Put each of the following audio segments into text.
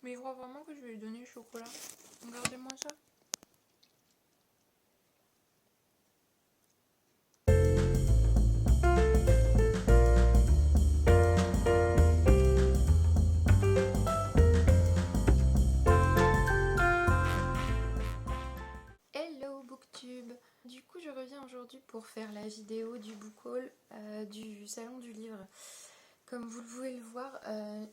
Mais il croit vraiment que je vais lui donner le chocolat. Regardez-moi ça. Hello Booktube. Du coup je reviens aujourd'hui pour faire la vidéo du book haul du salon du livre. Comme vous pouvez le voir,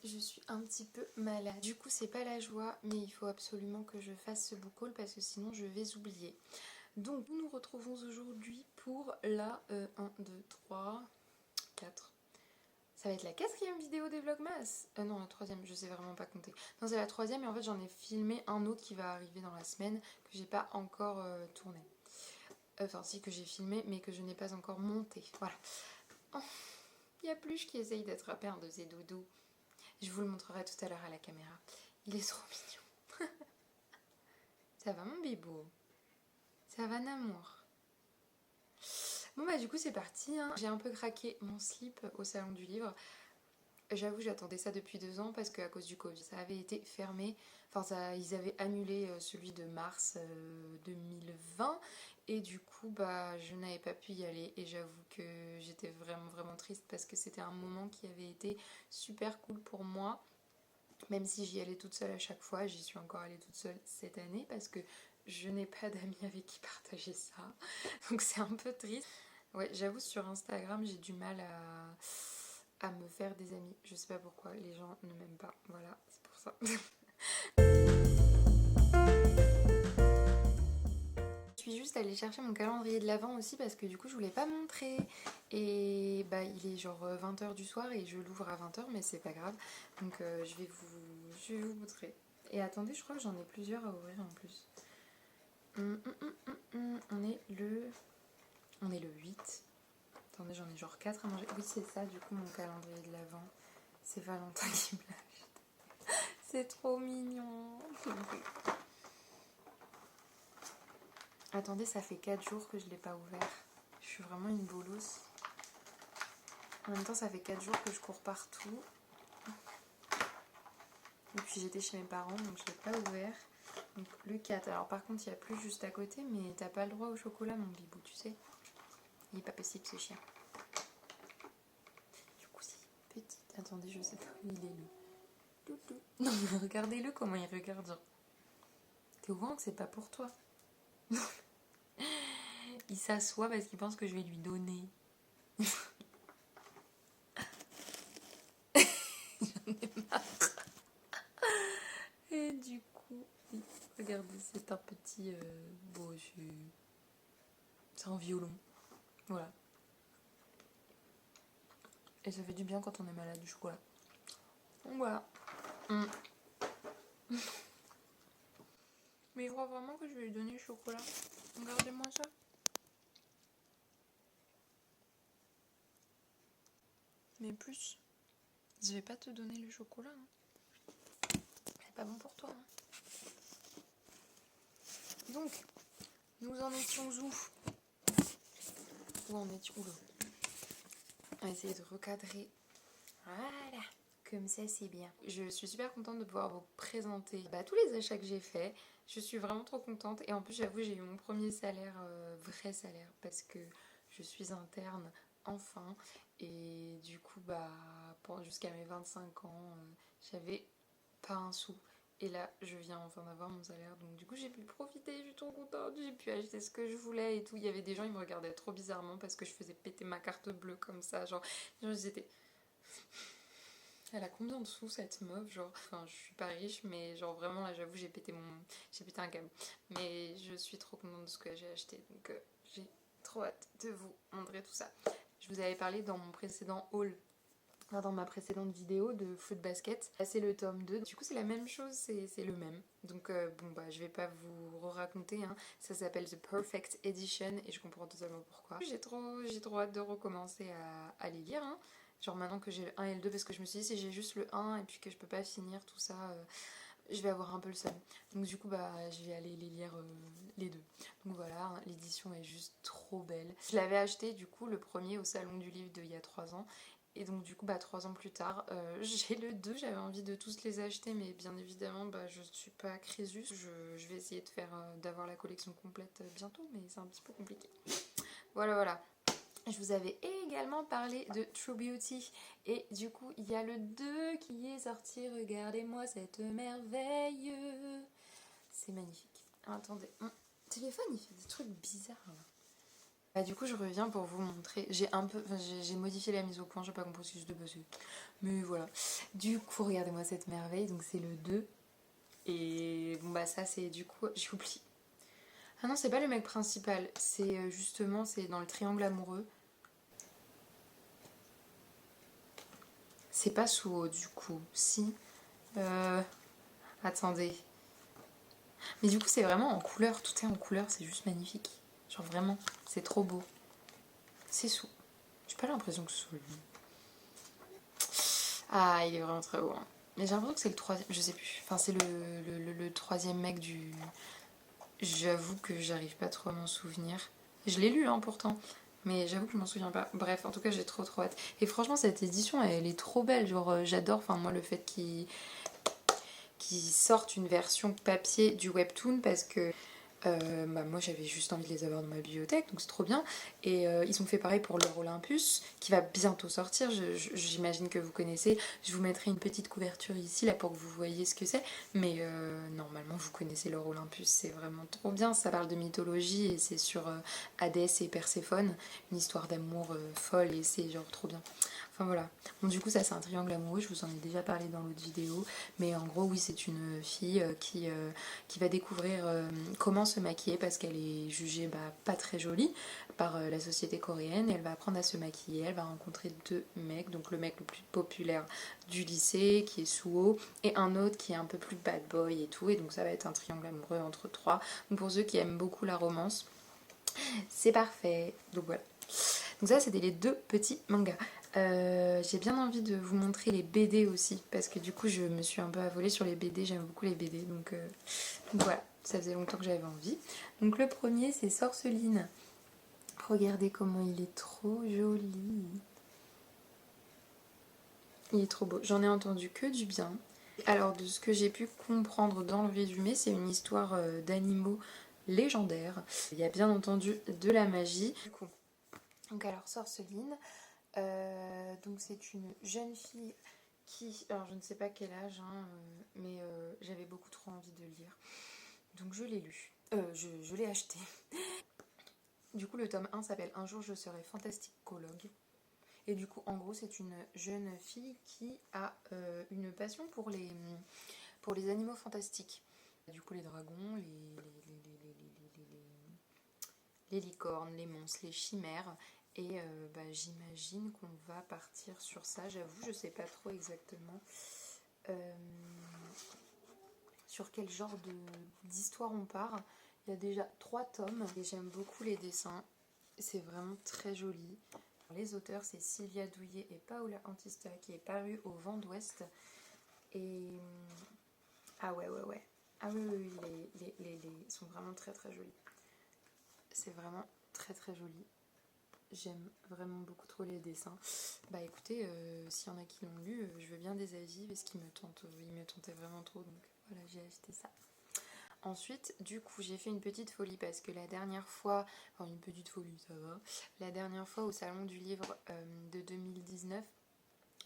je suis un petit peu malade. Du coup c'est pas la joie, mais il faut absolument que je fasse ce book haul parce que sinon je vais oublier. Donc nous nous retrouvons aujourd'hui pour la 1, 2, 3, 4. Ça va être la 4e vidéo des Vlogmas. Non, la 3e, je sais vraiment pas compter. Non, c'est la 3e et en fait j'en ai filmé un autre qui va arriver dans la semaine que j'ai pas encore tourné. Enfin si, que j'ai filmé mais que je n'ai pas encore monté. Voilà. Oh, il y a Pluche qui essaye d'attraper un de ses doudous. Je vous le montrerai tout à l'heure à la caméra. Il est trop mignon. Ça va mon bébou? Ça va Namour? Bon bah du coup c'est parti, hein. J'ai un peu craqué mon slip au salon du livre. J'avoue j'attendais ça depuis 2 ans parce qu'à cause du Covid ça avait été fermé. Enfin ils avaient annulé celui de mars 2020 et du coup bah je n'avais pas pu y aller et j'avoue que j'étais vraiment triste parce que c'était un moment qui avait été super cool pour moi. Même si j'y allais toute seule à chaque fois, j'y suis encore allée toute seule cette année parce que je n'ai pas d'amis avec qui partager ça. Donc c'est un peu triste. Ouais, j'avoue sur Instagram j'ai du mal à me faire des amis. Je sais pas pourquoi, les gens ne m'aiment pas. Voilà, c'est pour ça. Je suis juste allée chercher mon calendrier de l'Avent aussi parce que du coup je voulais pas montrer. Et bah il est genre 20h du soir et je l'ouvre à 20h mais c'est pas grave. Donc je vais vous montrer. Et attendez, je crois que j'en ai plusieurs à ouvrir en plus. On est le 8. Attendez, j'en ai genre 4 à manger. Oui, c'est ça, du coup, mon calendrier de l'Avent. C'est Valentin qui me l'a acheté. C'est trop mignon. Attendez, ça fait 4 jours que je l'ai pas ouvert. Je suis vraiment une bolosse. En même temps, ça fait 4 jours que je cours partout. Et puis j'étais chez mes parents, donc je l'ai pas ouvert. Donc le 4. Alors par contre, il n'y a plus juste à côté, mais t'as pas le droit au chocolat, mon bibou, tu sais. Il est pas possible, ce chien. Du coup, si petite. Attendez, je sais pas où il est, le toutou. Non, mais regardez-le comment il regarde. Genre. T'es au courant que c'est pas pour toi? Il s'assoit parce qu'il pense que je vais lui donner. J'en ai marre. Et du coup, regardez, c'est un petit... bon, c'est un violon. Voilà. Et ça fait du bien quand on est malade du chocolat. Donc voilà. Mais il croit vraiment que je vais lui donner le chocolat. Regardez-moi ça. Mais plus, je vais pas te donner le chocolat. Hein. C'est pas bon pour toi. Hein. Donc, nous en étions où? Où en étions? Oula. On va essayer de recadrer. Voilà. Comme ça, c'est bien. Je suis super contente de pouvoir vous présenter tous les achats que j'ai faits. Je suis vraiment trop contente. Et en plus, j'avoue, j'ai eu mon premier salaire, vrai salaire, parce que je suis interne enfin. Et du coup, jusqu'à mes 25 ans, j'avais pas un sou. Et là, je viens enfin d'avoir mon salaire. Donc du coup, j'ai pu profiter, je suis trop contente. J'ai pu acheter ce que je voulais et tout. Il y avait des gens, ils me regardaient trop bizarrement parce que je faisais péter ma carte bleue comme ça. Genre ils étaient... Elle a combien de sous cette meuf, genre, enfin je suis pas riche mais genre vraiment là j'avoue j'ai pété un câble. Mais je suis trop contente de ce que j'ai acheté donc j'ai trop hâte de vous montrer tout ça. Je vous avais parlé dans mon précédent haul, dans ma précédente vidéo de Fruit Basket. C'est le tome 2, du coup c'est la même chose, c'est le même. Donc je vais pas vous raconter, hein. Ça s'appelle The Perfect Edition et je comprends totalement pourquoi. J'ai trop hâte de recommencer à les lire, hein. Genre maintenant que j'ai le 1 et le 2 parce que je me suis dit si j'ai juste le 1 et puis que je peux pas finir tout ça, je vais avoir un peu le seum. Donc du coup je vais aller les lire les deux. Donc voilà, hein, l'édition est juste trop belle. Je l'avais acheté du coup le premier au salon du livre il y a 3 ans Et donc du coup 3 ans plus tard j'ai le 2, j'avais envie de tous les acheter mais bien évidemment je ne suis pas Crésus, je vais essayer de faire d'avoir la collection complète bientôt mais c'est un petit peu compliqué. Voilà. Je vous avais également parlé de True Beauty et du coup il y a le 2 qui est sorti, regardez-moi cette merveille, c'est magnifique. Attendez, mon téléphone il fait des trucs bizarres là. Du coup je reviens pour vous montrer, j'ai modifié la mise au point, j'ai pas compris ce que je devais passer, mais voilà. Du coup regardez-moi cette merveille, donc c'est le 2 et bon ça c'est du coup, j'oublie. Ah non c'est pas le mec principal, c'est justement c'est dans le triangle amoureux. C'est pas Suo du coup, si. Attendez. Mais du coup c'est vraiment en couleur, tout est en couleur, c'est juste magnifique. Genre vraiment, c'est trop beau. C'est Suo. J'ai pas l'impression que ce soit lui. Ah, il est vraiment très beau. Hein. Mais j'ai l'impression que c'est le troisième, je sais plus. Enfin, c'est le troisième mec du... J'avoue que j'arrive pas trop à m'en souvenir. Je l'ai lu, hein, pourtant. Mais j'avoue que je m'en souviens pas. Bref, en tout cas, j'ai trop hâte. Et franchement, cette édition, elle est trop belle. Genre, j'adore, enfin, moi, le fait qu'ils sortent une version papier du webtoon parce que moi j'avais juste envie de les avoir dans ma bibliothèque, donc c'est trop bien. Et ils ont fait pareil pour leur Olympus qui va bientôt sortir, j'imagine que vous connaissez. Je vous mettrai une petite couverture ici là pour que vous voyez ce que c'est, mais normalement vous connaissez leur Olympus, c'est vraiment trop bien. Ça parle de mythologie et c'est sur Hadès et Perséphone, une histoire d'amour folle et c'est genre trop bien. Enfin voilà. Bon, du coup, ça c'est un triangle amoureux, je vous en ai déjà parlé dans l'autre vidéo. Mais en gros, oui, c'est une fille qui va découvrir comment se maquiller parce qu'elle est jugée pas très jolie par la société coréenne. Et elle va apprendre à se maquiller. Elle va rencontrer 2 mecs. Donc le mec le plus populaire du lycée qui est Suho et un autre qui est un peu plus bad boy et tout. Et donc ça va être un triangle amoureux entre 3. Donc pour ceux qui aiment beaucoup la romance, c'est parfait. Donc voilà. Donc ça c'était les 2 petits mangas. J'ai bien envie de vous montrer les BD aussi parce que du coup je me suis un peu affolée sur les BD, j'aime beaucoup les BD donc voilà, ça faisait longtemps que j'avais envie. Donc le premier c'est Sorceline. Regardez comment il est trop joli. Il est trop beau, j'en ai entendu que du bien. Alors de ce que j'ai pu comprendre dans le résumé, c'est une histoire d'animaux légendaires. Il y a bien entendu de la magie. Du coup, donc alors Sorceline, donc c'est une jeune fille qui, alors je ne sais pas quel âge, hein, mais j'avais beaucoup trop envie de le lire. Donc je l'ai lu, je l'ai acheté. Du coup le tome 1 s'appelle Un jour je serai fantasticologue. Et du coup en gros c'est une jeune fille qui a une passion pour les animaux fantastiques. Du coup les dragons, les licornes, les monstres, les chimères. Et j'imagine qu'on va partir sur ça. J'avoue, je sais pas trop exactement sur quel genre d'histoire on part. Il y a déjà 3 tomes et j'aime beaucoup les dessins. C'est vraiment très joli. Les auteurs, c'est Sylvia Douillet et Paola Antista qui est paru au Vent d'Ouest. Et... Ah ouais. Ah oui, les sont vraiment très très jolis. C'est vraiment très très joli. J'aime vraiment beaucoup trop les dessins. Écoutez, s'il y en a qui l'ont lu, je veux bien des avis parce qu'il me tentait vraiment trop. Donc voilà, j'ai acheté ça. Ensuite, du coup, j'ai fait une petite folie parce que la dernière fois, enfin une petite folie, ça va. La dernière fois au salon du livre de 2019,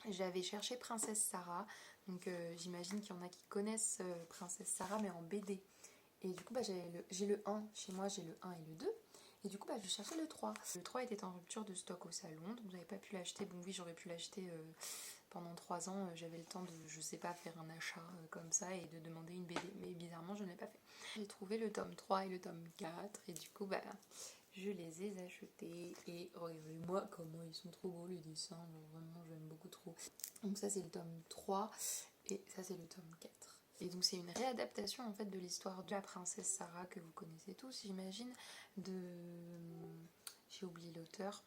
j'avais cherché Princesse Sarah. Donc j'imagine qu'il y en a qui connaissent Princesse Sarah mais en BD. Et du coup, j'ai le 1 chez moi, j'ai le 1 et le 2. Et du coup, je cherchais le 3. Le 3 était en rupture de stock au salon, donc j'avais pas pu l'acheter. Bon, oui, j'aurais pu l'acheter pendant 3 ans. J'avais le temps de, je sais pas, faire un achat comme ça et de demander une BD. Mais bizarrement, je ne l'ai pas fait. J'ai trouvé le tome 3 et le tome 4. Et du coup, je les ai achetés. Et regardez-moi comment ils sont trop beaux les dessins. Genre, vraiment, j'aime beaucoup trop. Donc ça, c'est le tome 3. Et ça, c'est le tome 4. Et donc c'est une réadaptation en fait de l'histoire de la princesse Sarah que vous connaissez tous, j'imagine, j'ai oublié l'auteur.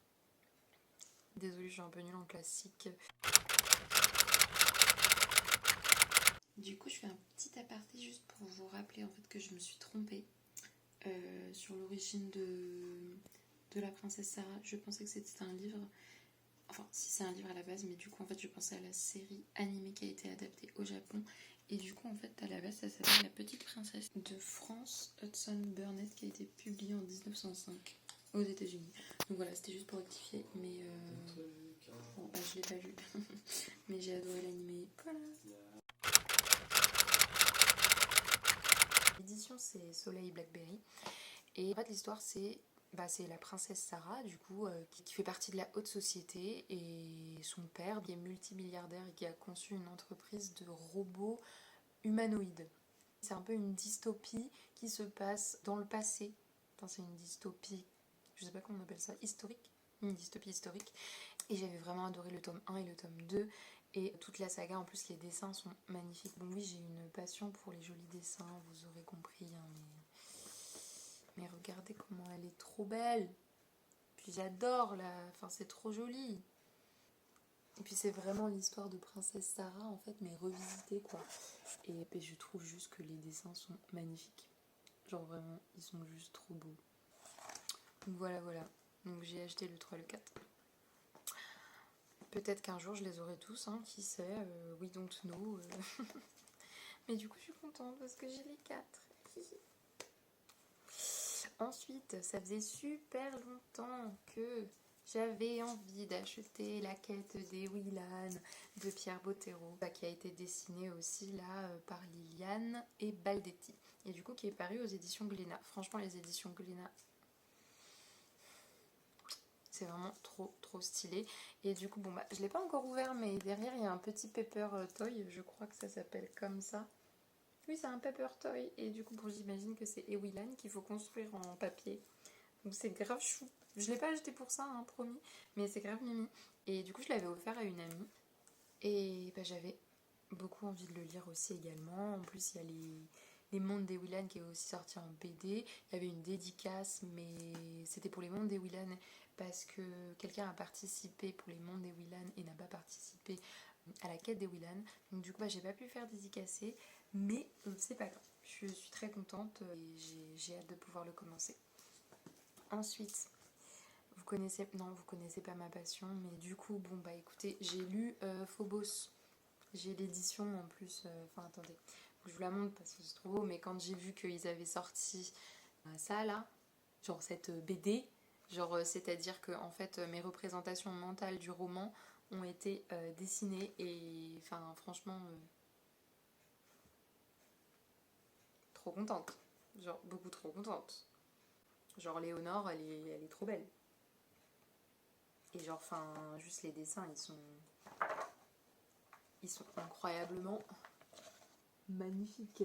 Désolée, je suis un peu nulle en classique. Du coup, je fais un petit aparté juste pour vous rappeler en fait que je me suis trompée sur l'origine de la princesse Sarah. Je pensais que c'était un livre enfin si c'est un livre à la base, mais du coup en fait je pensais à la série animée qui a été adaptée au Japon. Et du coup en fait à la base ça s'appelle La Petite Princesse de France Hudson Burnett qui a été publiée en 1905 aux États-Unis. Donc voilà, c'était juste pour rectifier, mais bon, bah, je l'ai pas lu, mais j'ai adoré l'animé. Voilà. L'édition c'est Soleil Blackberry. Et en fait l'histoire c'est la princesse Sarah du coup qui fait partie de la haute société et son père qui est multimilliardaire et qui a conçu une entreprise de robots humanoïdes. C'est un peu une dystopie qui se passe dans le passé. Enfin c'est une dystopie, je sais pas comment on appelle ça, historique. Une dystopie historique. Et j'avais vraiment adoré le tome 1 et le tome 2. Et toute la saga, en plus les dessins sont magnifiques. Bon oui j'ai une passion pour les jolis dessins, vous aurez compris, hein, mais regardez comment elle est trop belle. Puis j'adore enfin c'est trop joli. Et puis c'est vraiment l'histoire de princesse Sarah en fait, mais revisitée quoi. Et je trouve juste que les dessins sont magnifiques. Genre vraiment, ils sont juste trop beaux. Donc voilà. Donc j'ai acheté le 3 et le 4. Peut-être qu'un jour je les aurai tous, hein, qui sait, we don't know. Mais du coup je suis contente parce que j'ai les 4. Ensuite, ça faisait super longtemps que j'avais envie d'acheter La Quête des Willan de Pierre Bottero, qui a été dessinée aussi là par Liliane et Baldetti, et du coup qui est paru aux éditions Glénat. Franchement, les éditions Glénat, c'est vraiment trop stylé. Et du coup, bon bah, je l'ai pas encore ouvert, mais derrière il y a un petit paper toy, je crois que ça s'appelle comme ça. Oui, c'est un paper toy, et du coup, j'imagine que c'est Ewilan qu'il faut construire en papier. Donc c'est grave chou. Je l'ai pas acheté pour ça, hein, promis, mais c'est grave mimi. Et du coup, je l'avais offert à une amie, et j'avais beaucoup envie de le lire aussi également. En plus, il y a les Mondes des Willan qui est aussi sorti en BD. Il y avait une dédicace, mais c'était pour les Mondes des Willan parce que quelqu'un a participé pour les Mondes des Willan et n'a pas participé à la quête des Willan. Donc du coup, j'ai pas pu faire dédicacer, mais c'est pas grave. Je suis très contente et j'ai hâte de pouvoir le commencer. Ensuite, vous connaissez pas ma passion, mais du coup, bon bah écoutez, j'ai lu Phobos. J'ai l'édition en plus, attendez, faut que je vous la montre parce que c'est trop beau, mais quand j'ai vu qu'ils avaient sorti ça là, genre cette BD, genre c'est-à-dire que en fait mes représentations mentales du roman ont été dessinées et enfin franchement trop contente, genre beaucoup trop contente. Genre Léonore, elle est trop belle. Et genre juste les dessins, ils sont incroyablement magnifiques.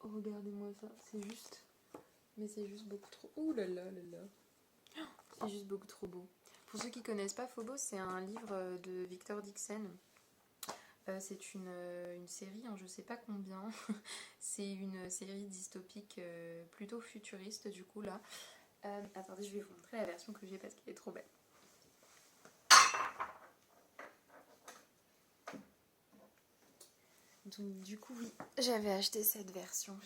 Oh, regardez-moi ça, c'est juste beaucoup trop. Ouh là là là là. C'est juste beaucoup trop beau. Pour ceux qui connaissent pas Phobos, c'est un livre de Victor Dixon. C'est une série, hein, je sais pas combien. C'est une série dystopique plutôt futuriste du coup là. Attendez, je vais vous montrer la version que j'ai parce qu'elle est trop belle. Donc du coup oui, j'avais acheté cette version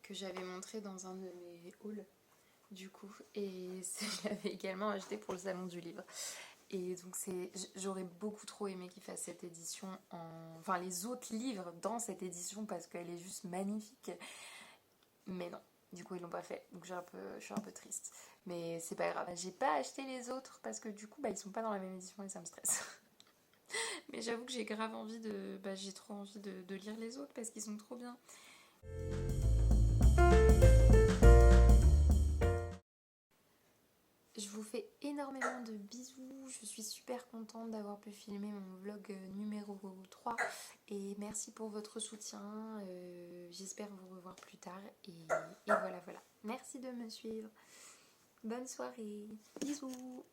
que j'avais montrée dans un de mes hauls du coup, et je l'avais également acheté pour le salon du livre. Et donc j'aurais beaucoup trop aimé qu'ils fassent cette édition enfin les autres livres dans cette édition parce qu'elle est juste magnifique. Mais non, du coup ils l'ont pas fait, donc je suis un peu triste. Mais c'est pas grave, j'ai pas acheté les autres parce que du coup ils sont pas dans la même édition et ça me stresse. Mais j'avoue que j'ai grave envie j'ai trop envie de lire les autres parce qu'ils sont trop bien. Je vous fais énormément de bisous, je suis super contente d'avoir pu filmer mon vlog numéro 3 et merci pour votre soutien, j'espère vous revoir plus tard et voilà. Merci de me suivre, bonne soirée, bisous.